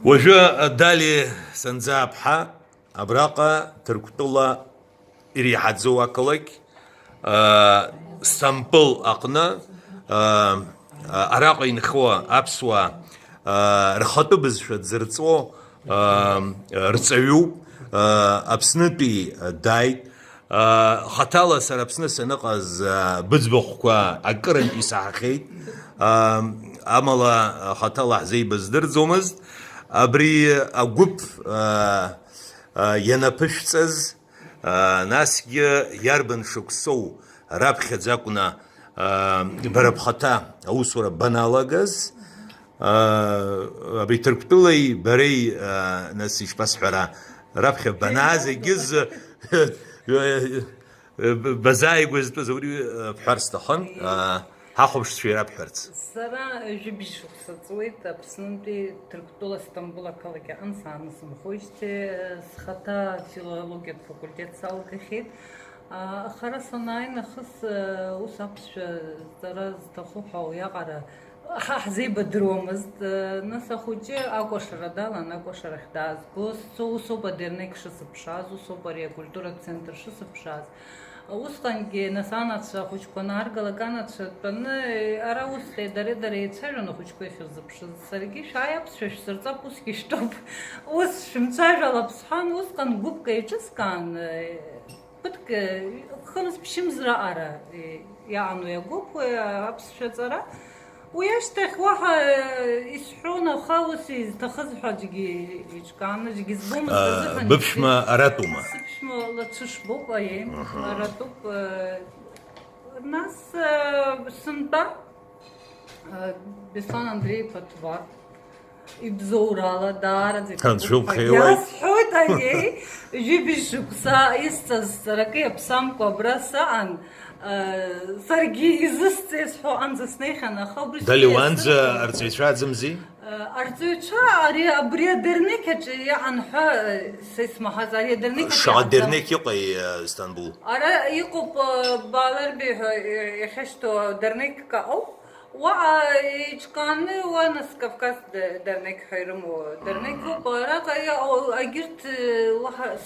وجاء دالي Санӡааԥҳа абраҟа Ҭырқәтәыла иреиҳаӡоу ақалақь Сҭампыл аҟны араҟа инхо аԥсуа рхатәы бызшәа дзырҵо рҵаҩуп, Аԥснытәи дааит. Хаҭала сара Аԥсны саныҟаз быӡбахәқәа акырынтә исаҳахьеит, амала хаҭала ҳзеибаздырӡомызт. Абри агәыԥ ианаԥышәҵаз насгьы иарбан шықәсоу раԥхьаӡа акәны бара бхаҭа аусура баналагаз, абри Ҭырқәтәылеи бареи нас ишԥасҳәара раԥхьа банааз егьыз базааигәазтәыз абри бҳәар сҭахын, ҳахәаԥшцәа ирабҳәарц. Сара жәибжьшықәса ҵуеит Аԥснынтәи Ҭырқәтәыла Сҭампыл ақалақь аҟны саанысымхоижьҭеи схаҭа филологиатә факультет салгахьеит. Ахара санааи нахыс ус аԥсшәа ҵара зҭаху ҳәа уиаҟара ҳзеибадыруамызт. Нас ахәыҷы акәашара далан, акәашарахь даазгоз, усоуп адернеқь шысыԥшааз, усоуп ари акультуратә центр шысыԥшааз. Усҟангьы нас анацәа ахәыҷқәа анааргалак анацәа тәаны ара ус дара еицәажәон ахәыҷқәа иахьырзыԥшыз. Саргьы шәааи аԥсшәа шәсырҵап, усгьы ишәтәуп, ус шәымцәажәалап сҳәан, усҟан гәыԥк еиҿыскаан, ԥыҭк хымз ԥшьымзраҟара иаҟан уи агәыԥ аԥсшәа ҵара. Уи ашьҭахь уаҳа исҳәон, аха ус изҭахыз ҳәа аӡәгьы иҿкааны, аӡәгьы збомызт азыҳәан. Быԥшәма аратәума? Сыԥшәма лацәышбоуп, аиеи, аратәуп. Нас сынтәа Беслан Андреи-иԥа Ҭвар ибзоурала даараӡа иасҳәоит, аиеи, жәибжьшықәса исҵаз саракы иаԥсамкәа абра саҟан. Саргьы изысҵеит ҳәа амза снеихьан, аха убри Дали уанӡа арҵаҩцәа аӡымзи? Арҵаҩцәа абри адернеқь аҿы иаҟан ҳәа са исмаҳаз, ари адернеқь аҿы Шаҟа дернеқь иҟои Истанбул? Ара иҟоуп Бааларбеи ҳәа иахьашьҭоу дернеқьк ауп. Уаҟа иҿкааны уа нас Кавказ дернеқь ҳәа ирымоу дернеқьуп. Араҟа агьырҭ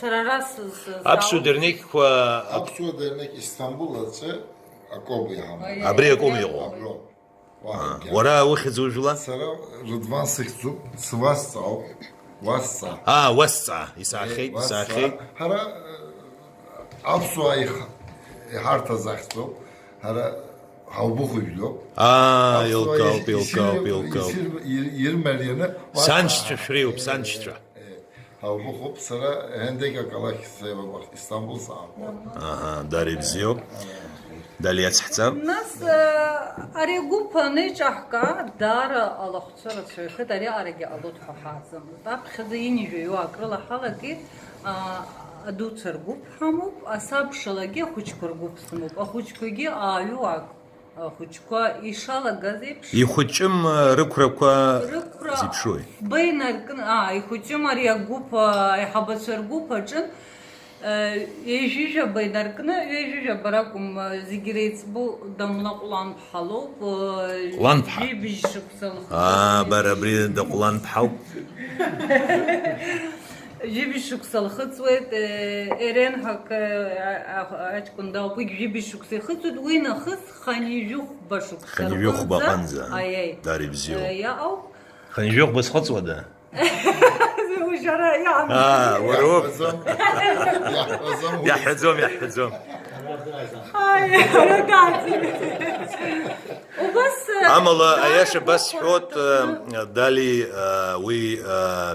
сара ара аԥсуа дернеқьқәа аԥсуа дернеқь Истанбул аҿы акоуп иҳамоу. Абри акоуп иҟоу. Уара ухьӡ ужәла? Сара Рыдван сыхьӡуп, свасҵаауп, уасҵаа. Уасҵаа, исаахьеит, исаахьеит. Ҳара аԥсуаа иҳарҭаз ахьӡуп, ҳара ҳаубыхәыжәлоуп. Илкауп. Ирмарианы Саншьцәа шәреиуп, саншьцәа. ҳаубыхәуп, сара ҳендеқ акалақь сеибабах Истанбул саақәа. Дали бзиоуп. Дали иацҳҵап. Нас ари агәыԥ аneиҿаҳка даара алахәцәа рацәаҩхеит, ари аҟарагьы ҟалоит ҳәа ҳаазымызт. Аԥхьаӡа инижәаҩуа акрыла ҳалагеит, адуцәа ргәыԥ ҳамоуп, асабшалагьы ахәыҷқәа ргәыԥ сымоуп, ахәыҷқәагьы ааҩуак. Ахәыҷқәа ишалагаз еиԥш Ихәыҷым рықәрақәа зеиԥшуи? Инаркны, ихәыҷым ари агәыԥ аиҳабацәа ргәыԥ аҿы ҩежәижәаба инаркны, ҩежәижәаба ракәым, зегьы реиҵбу дамлаҟәланԥҳа лоуп. Ҟәланԥҳа? Жәибжьшықәса Бара абри дҟәланԥҳауп. Жәибжьшықәса лхыҵуеит, Еренҳак аҷкәын дауп, уигь жәибжьшықәса ихыҵуеит, уи нахыс ханижәыхәба шықәса Ханижәыхәба аҟынӡа, Дали бзиоуп. иаҟоуп. Ханижәыхәба зхыҵуада? Ушара иаҟам. Уароуп. Иаҳҳәаӡом. Амала аиаша басҳәот, Дали уи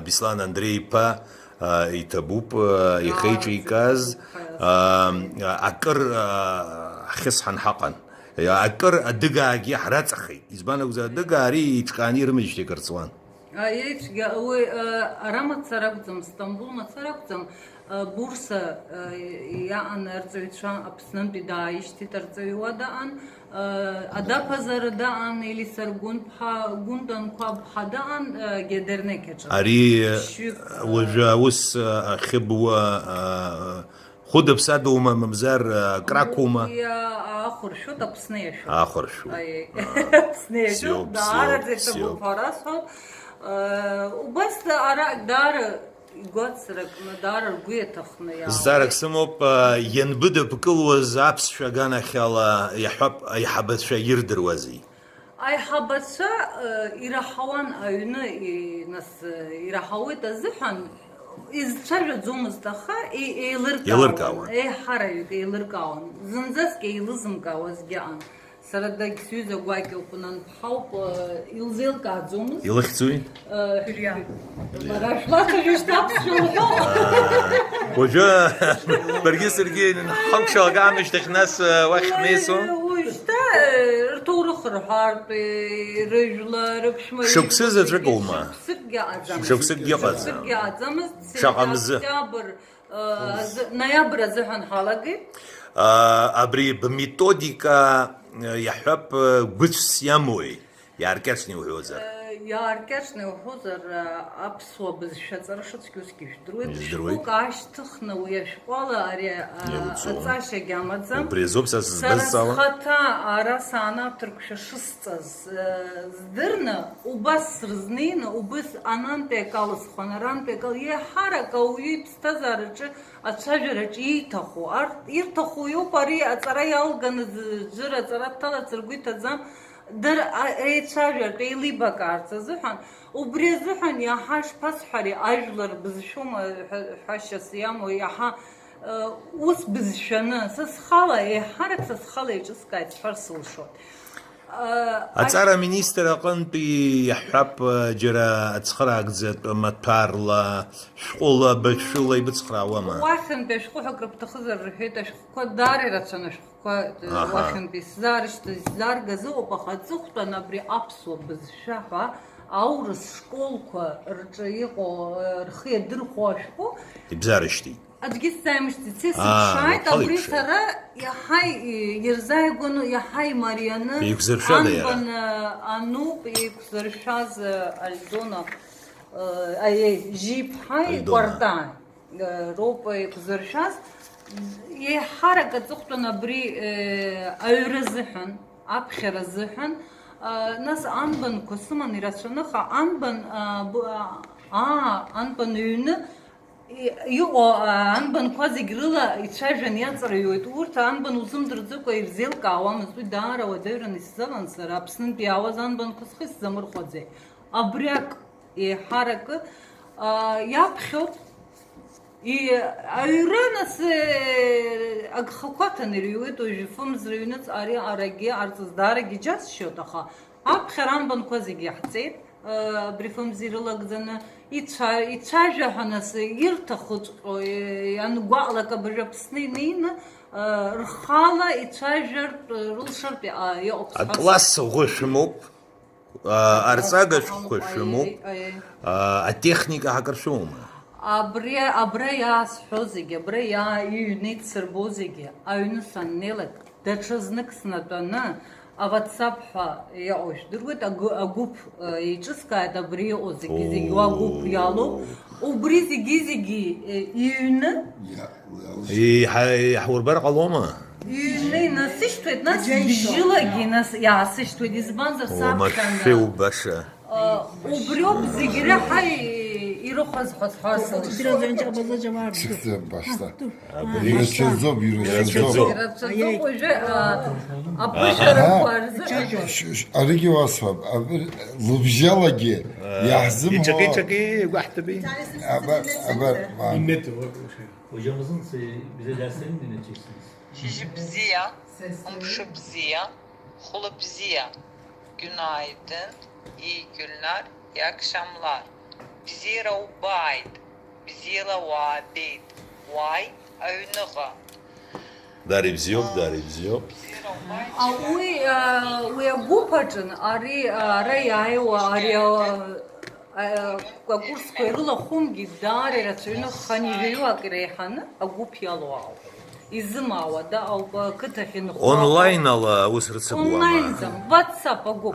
Беслан Андреи-иԥа иҭабуп ихеиҿикааз, акыр ҳхьысҳан ҳаҟан. Акыр адыгаагьы ҳраҵахеит. Избан акәзар, адыгаа ари иҿкааны ирымеижьҭеи акырҵуан. Иеиԥшгьы уи ара мацара акәӡам, Стамбул мацара акәӡам, Бурса иаҟан арҵаҩцәа Аԥснынтәи дааишьҭит, арҵаҩуа даҟан, адаԥазара даҟан, Елисар Гәынданқәа-ԥҳа даҟан, дернеқь аҿы. Ари уажәы аус ахьыбуа хәыда-ԥсадоума, мамзар крақәоума? Ахәыршәоит, Аԥсны иашәоит. Ахәыршәоит. Аԥсны иашәоит, даараӡа иҭабуп ҳәа расҳәоит. убас ара даара игәацракны даара ргәы иаҭахны зҵаарак сымоуп ианбыдыпкылуаз аԥсшәа аганахьала иаҳҳәап аиҳабацәа ирдыруазеи аиҳабацәа ираҳауан аҩны нас ираҳауеит азыҳәан изцәажәаӡомызт аха еилыркаауан еиҳараҩык еилыркаауан зынӡаск еилызымкаауазгьы аҟан сара дагьсҩыз агәакьоуп нанԥҳауп илзеилкааӡомызт илыхьӡуи лара шәлацәажәашт аԥсшәа лҳәо уажәы баргьы саргьы ҳалшалак аамышьҭахь нас уахь ҳмеисо уажәшьҭа рҭоурых рҳәартә рыжәла рыԥшәма шықәсы заҵәык аума шықәсыкгьы ыҟаӡам шықәсыкгьы аӡамызт шаҟа мзы ноиабр азыҳәан ҳалагеит абри бметодика иаҳҳәап гәыцәс иамоуи иааркьаҿны иуҳәозар иааркьаҿны иуҳәозар аԥсуа бызшәаҵара шыцәгьоу усгьы ижәдыруеит шәҟәык аашьҭыхны уи ашәҟәала ари аҵашьагьы амаӡам убри азоуп са сара сызбазҵаауа схаҭа ара саанаҭыркәшәа шысҵаз здырны убас срызнеины убас анантәи акалысхуан арантәи акал еиҳарак ауаҩы иԥсҭазаараҿы ацәажәараҿы ииҭаху ирҭаху иоуп ари аҵара иалганы џыр аҵара дҭаларц ргәы иҭаӡам дыр еицәажәартә еилибакаарц азыҳәан убри азыҳәан иаҳа шԥасҳәари ажәлар бызшәома ҳәашьас иамоу иаҳа ус бызшәаны са схала еиҳарак са схала еиҿыскааит сҳәар сылшоит аҵара аминистр аҟынтәи иаҳҳәап џьара ацхыраагӡатә маҭәарла шәҟәыла башәыла ибыцхраауама уахьынтәи ашәҟәыҳәа крыԥҭахызар рҳәеит ашәҟәқәа даара ирацәан ашәҟәқәа уахьынтәи сзааргаз ыҟоуп аха аҵыхәтәан абри аԥсуа бызшәа ҳәа аурыс школқәа рҿы иҟоу рхы иадырхәо ашәҟәы ибзаарышьҭит аӡәгьы сзааимышьҭит сыԥшааит абри сара иаҳа ирзааигәаны иаҳа имарианы анбан ануп еиқәзыршәаз альдона жиԥҳа икәарта роуп еиқәзыршәаз еиҳарак аҵыхәтәан абри аҩра азыҳәан аԥхьара азыҳәан нас анбанқәа сыман ирацәаны аха анбан ҩны иҟоу анбанқәа зегь рыла ицәажәан иаҵраҩуеит урҭ анбан узымдырӡыкәа ирзеилкаауамызт уи даара уадаҩран исзалан сара Аԥснынтәи иаауаз анбанқәа схы исзамырхәаӡеит абриак еиҳаракы иаԥхьоит аҩра нас агхақәа ҭанарҩуеит уажәы фымз рыҩныҵ ари арагьы арҵаз даарагьы џьасшьоит аха аԥхьара анбанқәа зегь иаҳҵеит абри фымз ирылагӡаны ицәажәаҳәа нас ирҭахыҵәҟьо иангәаҟлак абыржә Аԥсны инеины рхала ицәажәартә рылшартә иҟоуп акласс ӷәы шәымоуп арҵага шәҟәқәа шәымоуп атехника ҳакыр шәоума абра иаасҳәо зегьы абра иҩны ицсырбо зегьы аҩны саннеилак даҽа знык снатәаны аватсап ҳәа иҟоу ижәдыруеит агәыԥ еиҿыскааит абри иҟоу зегьы уа агәыԥ иалоуп убри зегьы иҩны иҳурбар ҟалома иҩны инасышьҭуеит нас бжьылагьы иаасышьҭуеит избанзар машәеу баша убриоуп зегьы раҳа ирыхәаз ҳәа сҳәар Çıktı başta. Yürütüzop, yürütüzop. уажәы апышәарақәа рзыҳәан Arıgi vasfab. Lubjaлаги yazdım o. Çaki guahtabi. Hocamızın bize derslerini dinleteceksiniz. Şişi bziya, umşu bziya, hulu bziya. Günaydın, iyi günler, iyi akşamlar. Bzira ubayt, bzira uabeyt, vay aynuğa. Дарибзиоп. уи агәыԥаҿын ари ара иааиуа ари акурсқәа ирылахәымгьы даара ирацәаҩны ханижәаҩык иреиҳаны агәыԥ иалоу ауп изымаауада ауп қыҭахь инхо онлайн ала ус рыцыгәуама онлайнӡам ватсап агәыԥ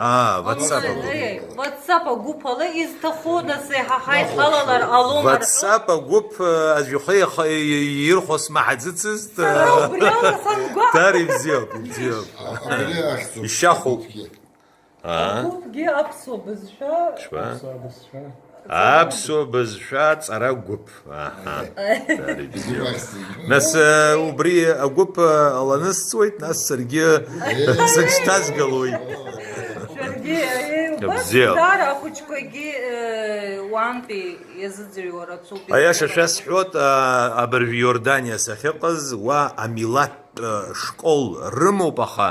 ватсап агәыԥ ала изҭаху нас еиҳа ихалалар ҟалома ватсап агәыԥ ажәахәа ирхәо смаҳаӡыцызт дарибзиоп ишьахуп Гәыԥгьы аԥсуа бызшәа. аԥсуа бызшәа ҵара гәыԥ. Нас убри агәыԥ аланысҵуеит, нас саргьы сыҽҭазгалоит. Дара ахәыҷқәагьы уантәи иазыӡырҩуа рацәоуп. Аиаша шәасҳәоит, абыржә Иордания сахьыҟаз, уа амилаҭ школ рымоуп, аха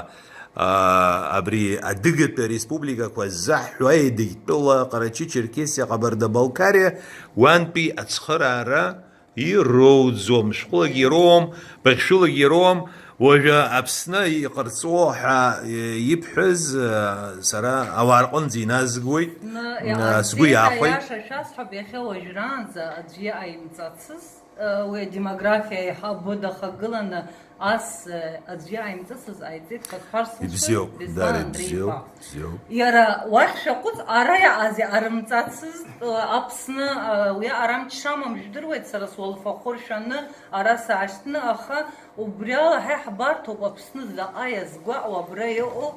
абри адыгатәи ареспубликақәа заҳҳәо Едыгьтәыла, Ҟарачи-Черкесиа, Ҟабарда-Балқариа уантәи ацхыраара ироуӡом, шәҟәылагьы ироуам, баӷьшәылагьы ироуам. Уажәы Аԥсны иҟарҵо ҳәа ибҳәаз сара ауаа рҟынӡа иназгоит, сгәы иаахәеит. Аиаша шәасҳәап, иахьа уажәраанӡа аӡәгьы ааимҵацыз, уи адемографиа еиҳа быдахагыланы ас аӡәгьы ааимҵыцыз ааиҵеит Қасԥар Ибзиоуп, Дали, ибзиоуп. Иара уахь шәаҟәыҵ, ара иаҟази арымҵацыз Аԥсны уи арамч шамам жәдыруеит, сара суалфахәыр шәаны ара саашьҭны, аха убри ала ҳа иҳбарҭоуп Аԥсны заҟа иазгәаҟуа абра иҟоу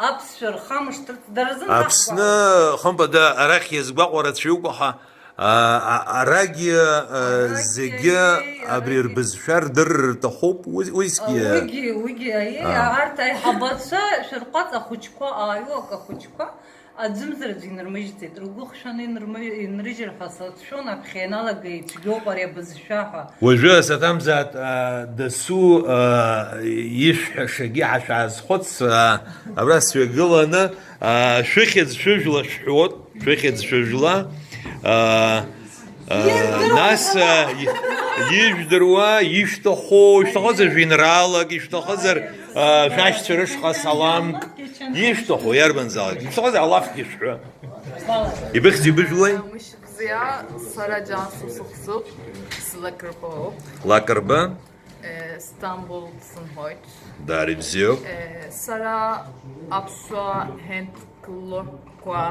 аԥсшәа рхамышҭырц даразын. Аԥсны хымԥада арахь иазгәаҟуа рацәаҩуп, аха арагьы зегьы абри рбызшәа рдырыр рҭахуп, уигьы арҭ аиҳабацәа шәырҟәаҵ ахәыҷқәа ааҩуак ахәыҷқәа аӡәымзараӡәы инырмыжьӡеит, ргәы хшаны инрыжьыр ҳәа сацәшәон, аԥхьа иналагеит цәгьоуп ари абызшәа ҳәа. Уажәы Сҭампыл дасу ишәҳәашагьы ҳашәаазхәыц, абра сҩагыланы шәыхьӡ шәыжәла шәҳәоит, шәыхьӡ шәыжәла. Нас ижәдыруа, ишәҭахызар жәеинраалак, ишәҭахызар шәашьцәа рышҟа саламк, ишәҭаху иарбанзаалак, ишәҭахызар алафгьы шәҳәы. Ибыхьӡ ибыжәлеи? Мышбзиа сара Джансухом Лазба. Лакрба? Сҭампыл сынхоит. Дали бзиоуп. Сара аԥсуа ҳенҭқәа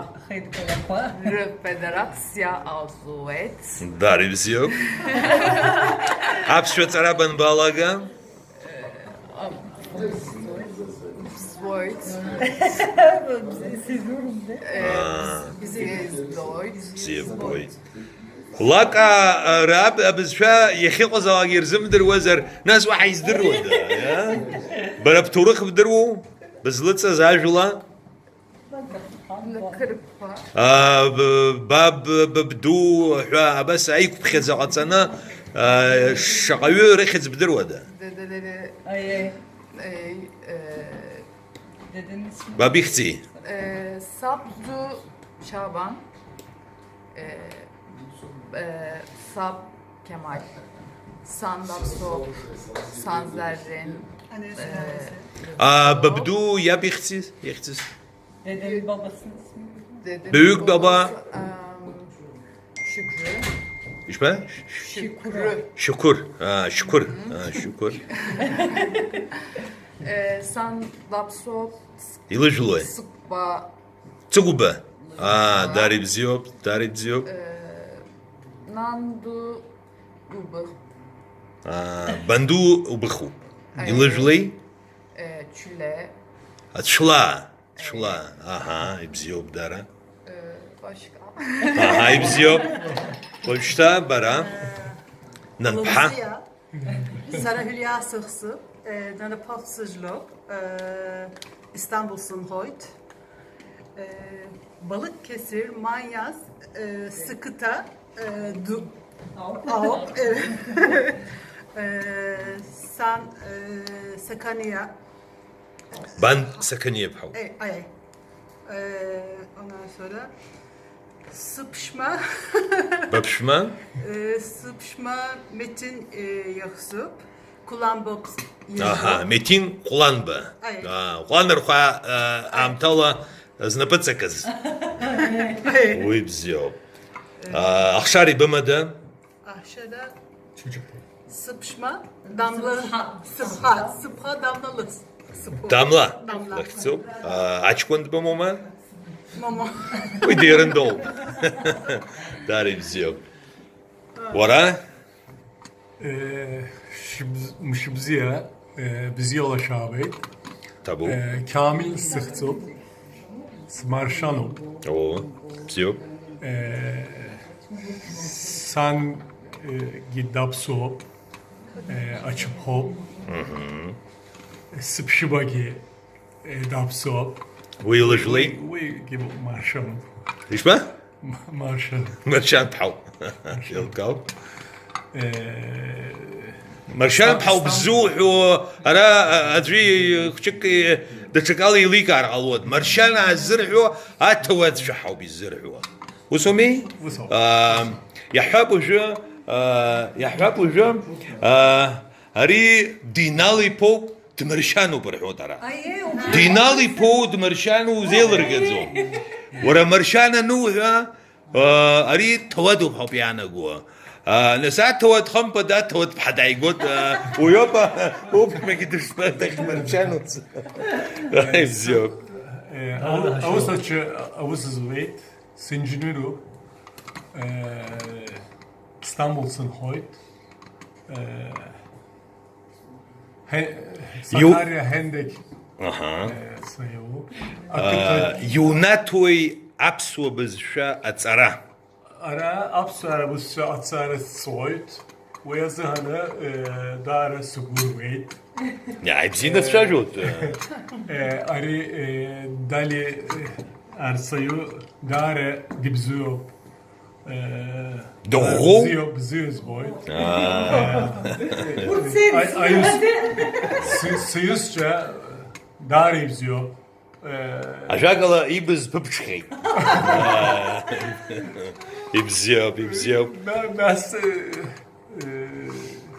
рфедерациа азуеит. Дали бзиоуп. Аԥсшәа ҵара банбалага? Бзиабоит. Уаҟа абызшәа иахьыҟазаалак ирзымдыруазар, нас уаҳа издыруада? Бара бҭоурых бдыруоу? Бызлыҵыз ажәла? Баб, бабду ҳәа абас аиқәԥхьаӡа ҟаҵаны шаҟаҩы рыхьӡ бдыруада? Баб ихьӡи? Сабду Шабан, Sab Kemal, Sandapso, Sanzer'in. Babdu yap ihsiz. Dedemin babasının ismi. Büyük baba. Şükrü. İşte? Şükür. Şükür. Şükür. Sandapso. İlıcılı. Sıkba. Цугуба. Дали бзиоуп, Дали бзиоуп. Нанду убых. Банду убыху. Илыжлый? Чуле. Чула. Ага, бзиоуп дара. Başka. Ага, бзиоуп. Почта бара. Нанпха. Sara Hülya Sıhsı, Dana Pafsızlok, İstanbul'sun hoyt, Balıkesir, Manyas, Sıkıta, Ahop, San, Sakaniya. Ben Sakaniye bhav. Ondan sonra Sıpşma. Babşma. Sıpşma Metin Yaksup. Kullanbok. Aha, Metin Kullanba. Kullanırqa amtala znapıtsakız. Uy bzio. Ahşari bimada. Ahşada. Sıpşma damla. Sıpha damlalı. Damla. Bakçop. Açkund bimoma. Mama. Uy derindol. Dari bzio. Vara? Müşbziya bizi yola şabeyt. Tabu. Kamil sıhtub. Smarşanov. Oo, bziop. San gidapso açıp hop. Sıpşıbagi dapso. Уилажлей. We give Marşanov. Ишба? Marşanov. Маршан пхау. Илкау. Маршан пхау бзуху ара адрي хчик дачакал иликар алод. Маршан азрху атвад шхау бизрху. وسمي؟ وسم. يحب جو أري دينالي بو تمرشانو برحوتارا دينالي بو تمرشانو زيلر جزو ورا مرشانا نوها أري توادو بحبيانا جوا نسات تواد خمبة ده تواد بحداي قط ويابا هو ما كدرش بدك مرشانو زيوب Avusuzveit, Sinjinuru, İstanbul'sun hoyt, Sakarya Hendek sayıvu. يوناتوي أبسو بزشا أتسارا Ara aڀsua bızşa atsara soyt, ويزهنا دار سugurveit. يا عيبزينا تشاجوت Ari Dali artsayı dare dibzuyo. Doğru. Bzuyuz boyt. Sıyızca dare ibzuyo. أجاكلا إبز ببشخي إبزياب Nasıl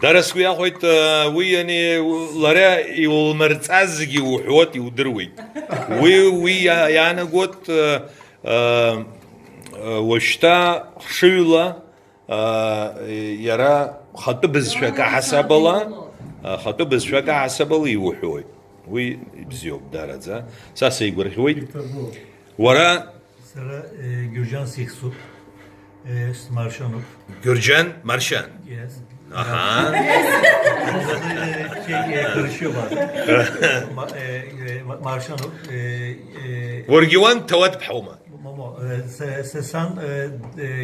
درس ويا خويت وياني لرا يولمرتازجي وحوت يودروي وي يعني قلت وشتا خشيلا يرى خط بزشا كحسابلا خط بزشا كحسابلا يوحوي وي بزيوب دارزا ساسي يقول خوي ورا Sara Gürcan Siksu, Marşanov. Gürcan Marşan. Yes. Aha. Karışıyor bazen. Marşanov. ورجوان تواد بحومة. Mamo, Sesan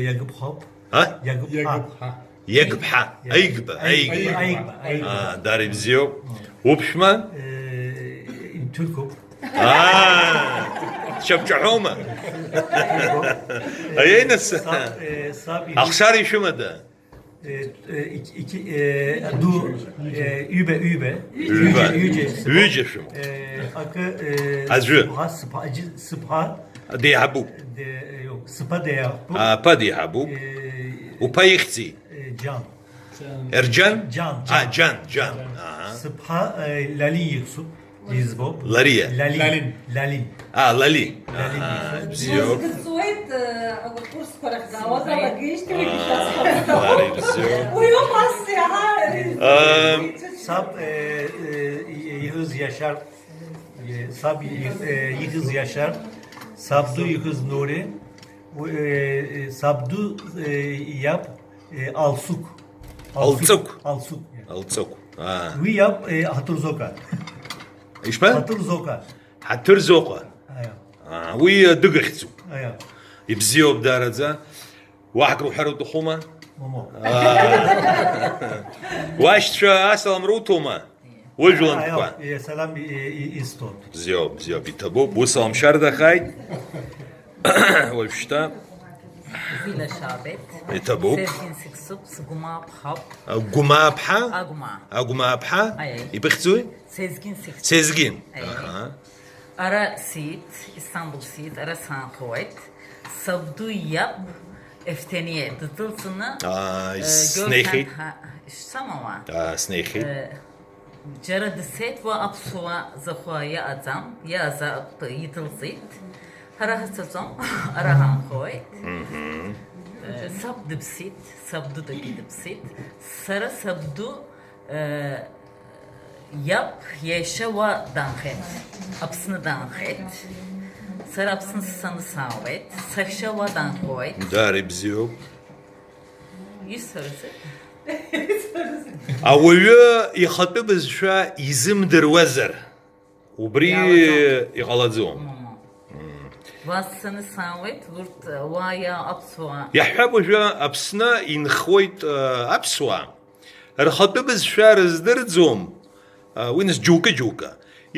Yagıp Hop. ها؟ Yagıpha. يقبحة أيقبة داري بزيو وبشمان Türkop. شبجحومة أين Sabi. أخساري شو مدى؟ Du Übe. Yüce şu. Akı Azrı. Sıpa دي حبوب yok Sıpa de yaptı. با دي حبوب وبا يختي Can. إرجان Can. جان Sıpa Lali Yıksub. Lizbob. لاريا Lalin. Lalin. لالي بزيو Сует, ако курс корах да вазала гиште ми لاري بزيو Uyum asya. Sab Yıkız Yaşar. Sab Yıkız Yaşar. Sabdu Yıkız Nuri. Sabdu yap Alsuk. Alsuk. Alsuk. التصق Vi yap Hatırzoka. إيش بقى؟ Hatırzoka. حترزوقة Aya. وي دقختو Aya. يبزيو بدارزا واحد روح حرو دخومة Momo. واش أسلم روتوما وجلن Aya. تقوى Selam istot. بزيو بيتابو بوصلم شاردة خاي والشتا Vila şabet. بيتابو Sezgin siksup, sguma phap, قما بحا aguma. قما بحا أي. يبختوي Sezgin siksup. سيزجين Ara Siirt, İstanbul Siirt, ara Sankovet. Savdu yap, efteniye dıtılsını. سنيخي Samama. سنيخي Jara diset ve aڀsua zahuaya azam, ya azap yitılsit. Hara hasazam, ara hamkovet. Sab dipsit, sabdu da gidipsit. Sara sabdu yap yaşa ve danhet. Apsını danhet. Sara apsını sanı savet. Sakşa ve danhet. داري بزيو Yüz sorusu. أولو يخطب شا يزم دروزر وبري يغلطزوم Васцаны сауит, вурт вая аԥсуа. Иаҳҳәап уажәы Аԥсны инхоит аԥсуаа. Рхатәы бызшәа рыздырӡом, уи нас џьоукы.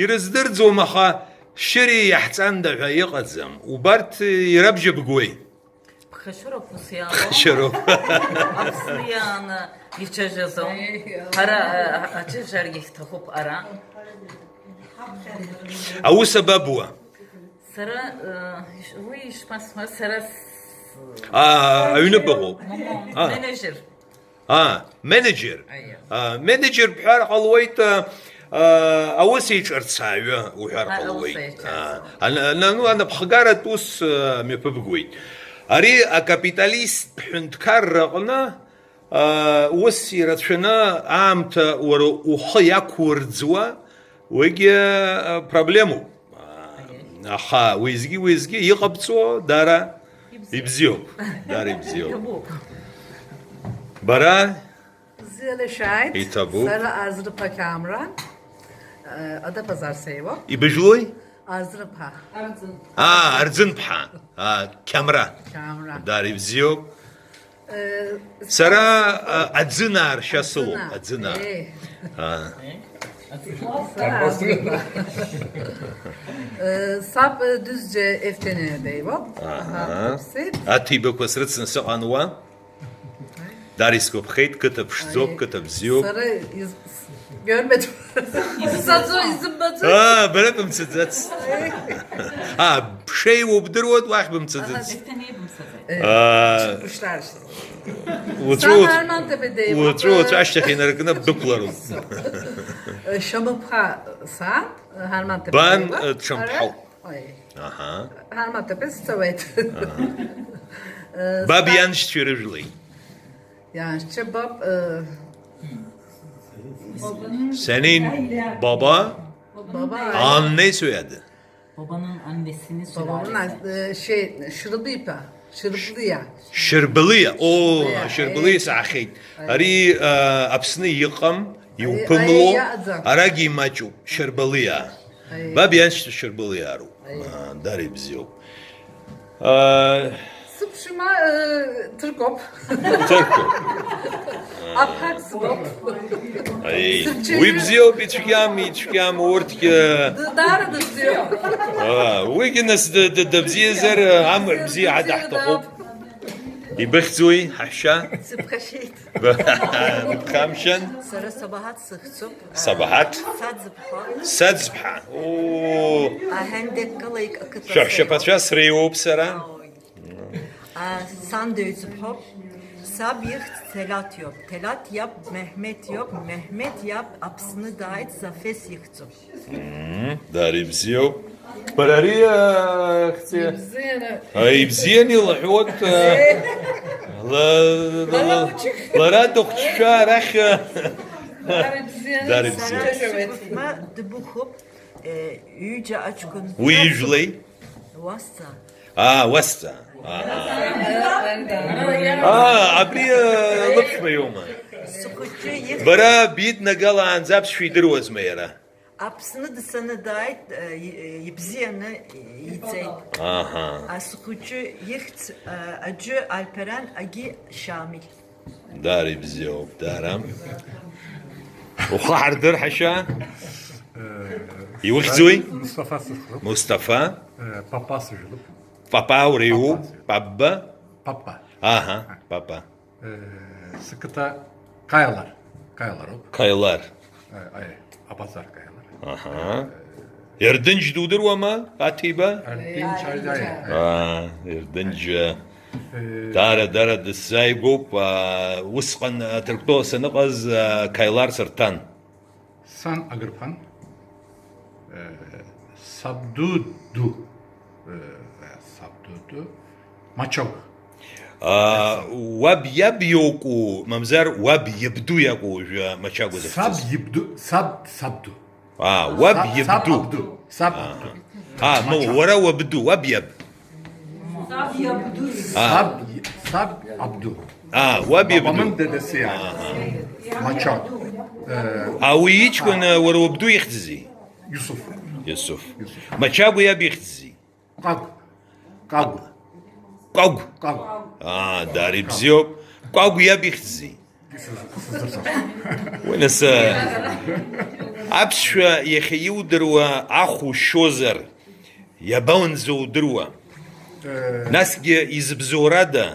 Ирыздырӡом, аха шьыри иаҳҵанда ҳәа иҟаӡам. Убарҭ ирабжьабгои. Ԥхашьароуп ус иаало. Ԥхашьароуп. Аԥсны иааны иҽажьазом. Ҳара аҽыжаргьы ҳҭахуп ара. Аус абабуа? Сара уи ишԥасҳәа, сара Аҩны быҟоуп. менеджер. Менеджер. Менеджер бҳәар ҟалуеит, аус еиҿырцааҩы уҳәар ҟалуеит. Анапхгаратә ус мҩаԥыбгоит. Ари акапиталист ҳәынҭқарра аҟны ус ирацәаны аамҭа уара ухы иақәурӡуа уигьы проблемуп. Аха уеизгьы иҟабҵо дара ибзиоуп. Бара Ziyeleşahit. İtabu. Sara Arzırıpa Kamran. Adapazar Seyvo. İbejloy? Arzırıpa. Ardzınpha. Kamra. Kamran. Dar ibziyop. Sara adzinar şasılo. Adzinar. Sab düzce eftenine deyvo. Atibe kosrıtsın sıqanwa. Dariskop xeyt, kıtıp şzop, kıtıp ziyop. Sara görmedim. Sazo izin batı. Böyle bimtsızats. Şey obdurot vah bimtsızats. Çıkmışlar işte. Uçuot. Sarmantepe deyvo. Uçuot aşağı inarkını duklarım. Şamıpha san. Harmantepe Ben deyvo. Şamıpha. Harmantepe Stavet. Bab yanlış çürüjley. Yani bab Senin baba anne söyledi. Babanın annesini babamın şırılıpa. Şırılıya. Şırbılıya. Şırbılıya saxeyt. Ari Aԥсны iqam, iupımlo, aragi maçu. Şırbılıya. Bab yanlış şırbılıya aru. Dari bziyop. Sıpşıma Türkop. Türkop. Abkhaz. Uy bziyop içkam ortki. Darı diyor. Uygines de bziyezer amr bziye adahtaqop. İbexzuy haşa. Sıpkaşit. Bkamşan. Sara sabahat sıxsup. Sabahat. Sadzbha. Ahendek kalayık akıtası. Şahşapatşa sreyop sara. Sandöğüt hop. Sab yıht telat yok. Telat yap Mehmet yok. Mehmet yap Aԥсны dait zafes yıhtsu. Dari bziyop. Parariya xti. Ibziyani lhot. Lara toqtşa rakh. Dari bziyop. Ma dıbuxup yüce açkın. Uyujley. Vasta. Wasta. Abri lıpşma yoma. Sıkıcı yıht. Bara bid nagala anzap şuydırwaz mayara. Aԥсны dısana dait yibziyanı yitzeyt. Sıkıcı yıht acı Alperen agi Şamil. Dari bziyop daram. Uxardır haşa. Yuxzuy. Mustafa. Papa sıcılıp. Papa uriu. Pabba. Papa. Papa. Sıkıta kayalar. Kayalar hop. Kayılar. Abhazlar kayalar. Erdinç dudur ama Atiba. Erdinç Aydaya. Erdinç. Dara dısaygup. Usqan Türkto sanıqaz kayılar sırtan. San Agırpan. Sabdudu. Sabdudu. Maçov. Wab yab yoku. Mamzar wab yibdu yaku. Maçagu zafis. Sab yibdu. Sabdu. Wab yibdu. Sabdu. No, wara wabdu. Wab yab. Sab Abdu. Wab yibdu. Babamın dedesi yani. Maçov. Awi hiç gün wara wabdu yixtzi. Yusuf. Yusuf. Maçagu yab yixtzi. Qag. Kavgu. Кәагә. Kavgu. Дара ибзиоуп. Кәагә иаб ихьӡи. Уи нас аԥсшәа иахьа иудыруа ахәушьозар иабаунӡа удыруа. Насгьы изыбзоурада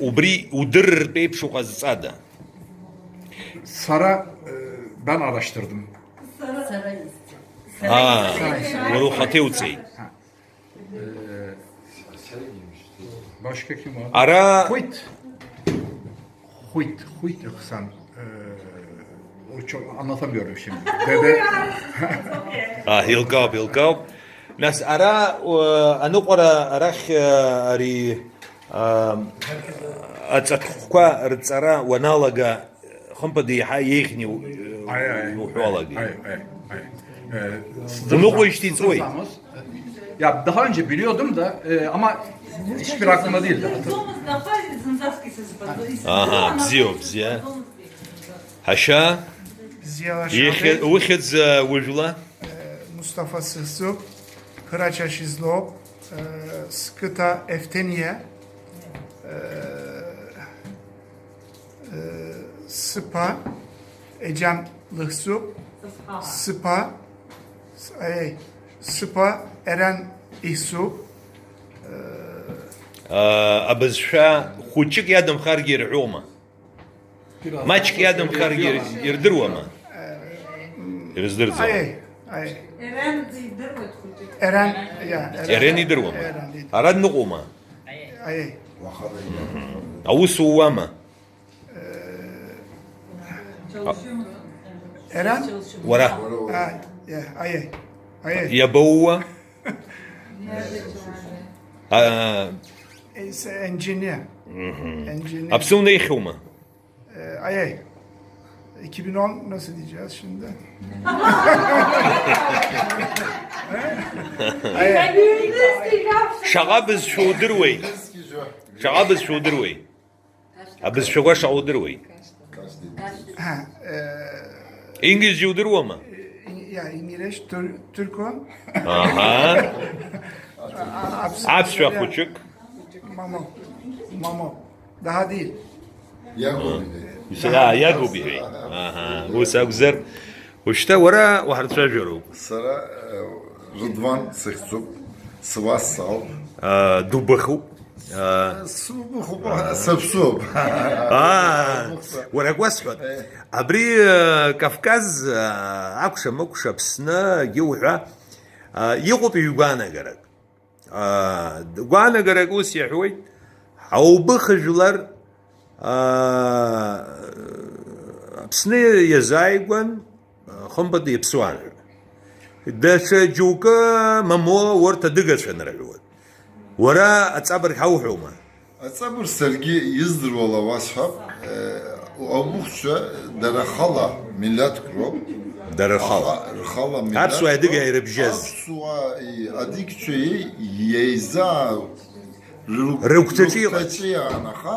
убри удырыртә еиԥш уҟазҵада? Sara ben araştırdım. Уара ухаҭа иуҵеит. Başka kim var? Ара Huyt yoksan. O çok anlatamıyorum şimdi. Dede. Илкаауп. Нас ара аныҟәара арахь ари аҵатәхәқәа рҵара уаналага хымԥада иаҳа еиӷьны иуҳәолагеит. Unuqoyuştun soy. Ya daha önce biliyordum da ama hiçbir aklımda değildi. Aha, bziya. Haşa. Uxidz ujula. Mustafa Sığsup, Kıraça Şizlop, Skıta Efteniye, Sıpa, Ecem Lıhsup, Sıpa Eren İhsup, Бызшәа хәыҷык иадамхаргьы ирҳәома? Маҷк иадамхаргьы ирдыруама? Ирыздырӡом. Ерен идыруама? Ара дныҟәома? Аус ууама? Eren? Уара иабауа? Engineer. Аԥсыуа неихьоума? 2010 nasıl diyeceğiz şimdi? Шаҟа бызшәа удыруеи? Шаҟа бызшәа удыруеи? Абызшәақәа шаҟа удыруеи? Инглизче удыруама? Ya İngiliz, Türk'ü. Аԥсшәа хәыҷык. Mamo. Daha değil. Иагоуп иҳәеит. Ус акәзар, уажәшьҭа уара уҳарцәажәароуп. Сара Рыдван сыхьӡуп, сывассауп. Дубахуп. Сыԥсуп. Уара ак уасҳәот. Абри Кавказ акәша-мыкәша Аԥсны иуҳәа иҟоуп ҩ-гәаанагарак. Гәаанагарак ус иаҳәоит, аубыха жәлар Аԥсны иазааигәан хымԥада иԥсуан. Даҽа џьоукы мамоу урҭ адыгацәан рҳәоит. Уара аҵабырг ҳауҳәома? Аҵабырг саргьы издыруала уасҳәап, аубыхцәа дара хала миллаҭк роуп. Дара хала. Аԥсуа адыга ирыбжьаз. Аԥсуа адыгцәеи еизаа рыгәҭаҿы иҟан, аха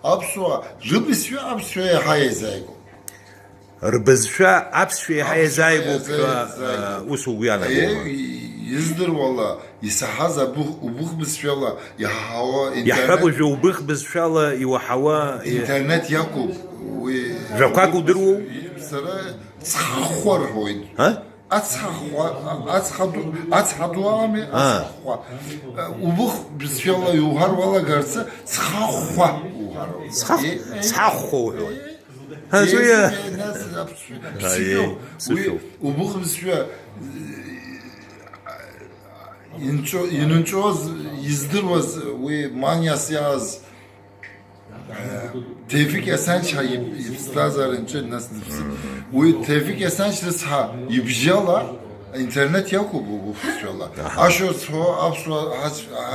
аԥсуа рыбызшәа аԥсшәа иаҳа еизааигәоуп. Рбызшәа аԥсшәа иаҳа еизааигәоуп ҳәа ус угәы иаанагома? Издыруала исаҳаз убых бызшәала иаҳауа иаҳҳәап уажәы убых бызшәала иуаҳауа интернет иақәуп. Жәақәак удыруоу? Сара цхахәа рҳәоит. Ацха ду ами, ацхахәа. Убых бызшәала иуҳәар уалагарцы цхахәа уҳәароуп. Цхахәа уҳәоит. Убых бызшәа инынҵәоз издыруаз уи маниас иааз Tevfik Esençha iftazarınca nasıl dipsi? Bu Tevfik Esenç rısa ibjala internet yok bu fıstıyorlar. Aşo so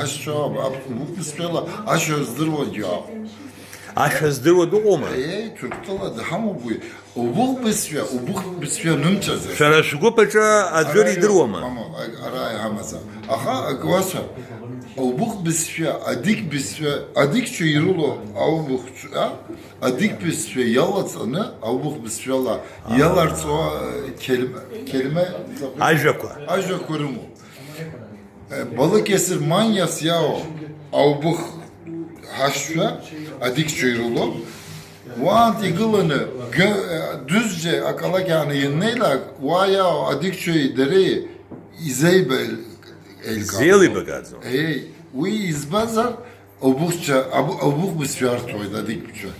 aşo bu fıstıyorlar. Aşo zdırvo diyor. Aşo zdırvo doğma. Türk'tala daha mı bu? Bu fıstıyor nümçaz. Şara şugo paça adjori dırvoma. Ama aray hamaza. Aha akvasa. Aubuk bisfya, adik çuyrulo, aubuk adik bisfya yalatsanı, aubuk bisfyala yalartsa kelime ajako. Ajakorumu. Balıkesir Manyas ya o. Avbık haşva adik çöyrulu. Vaant igılını düzce akalakanı yınlayla vaya o adik çöy dereyi izeybel el Zeli bagazo. Ey, uy izbazar avbuk bisfiyar toyda adik çöy.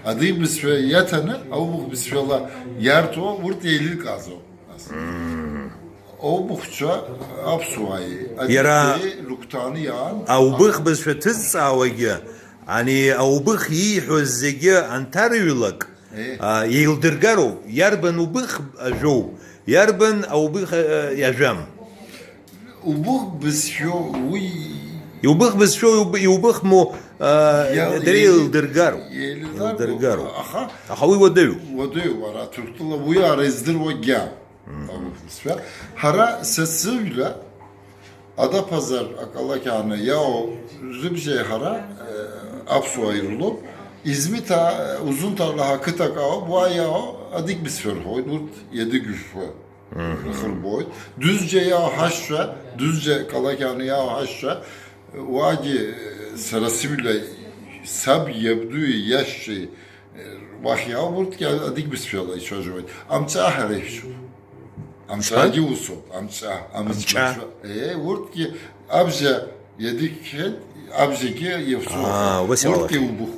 Adik bisfiyar yatanı avbuk bisfiyarla yer to vurt eğilir kazo. Avbukça aڀсуаи. Иара Руктаны яан. аубых бызшәа ҭызҵаауагьы, ани аубых ииҳәоз зегьы анҭарыҩлак еилдыргароуп, иарбан убых ажәоу, иарбан аубых иажәам. Убых бызшәо уи Иубых бызшәоу иубыхмо дара еилдыргароуп. Еилдыргароуп. Аха уи уадаҩуп. Уадаҩуп, ара Türk'тәыла уи ара издыруа гьам. Hara sesivle Adapazar akalakanı ya o ribje hara aڀсуа ayrılıp İzmita uzun tarla hakı takao bu ya o adik bisfer hoyd vurt 7 güfü hırboyd düzce ya haşra düzce kalakanı ya haşra vagi sarasivle sab yebdu yaşı vahya vurt ya adik bisferla çocuğu amca herif amca giuso amca vurt ki abja yedik abja ki yevso vurt ki ubu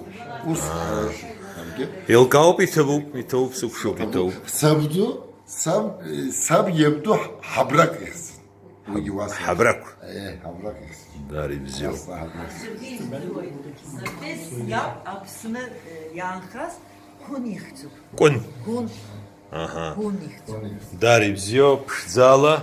Илкаауп иҭоуп сықәшоуп иҭоуп. Sabdu sab yebdu habrak eksin. Ҳабрақә. Habrak eksin. Дари бзиоуп. Biz yap apsını yanxas kun yıxtıp. Кәын. Kun. Аҳа. Kun yıxtıp. Дари бзиоуп, ԥшӡала.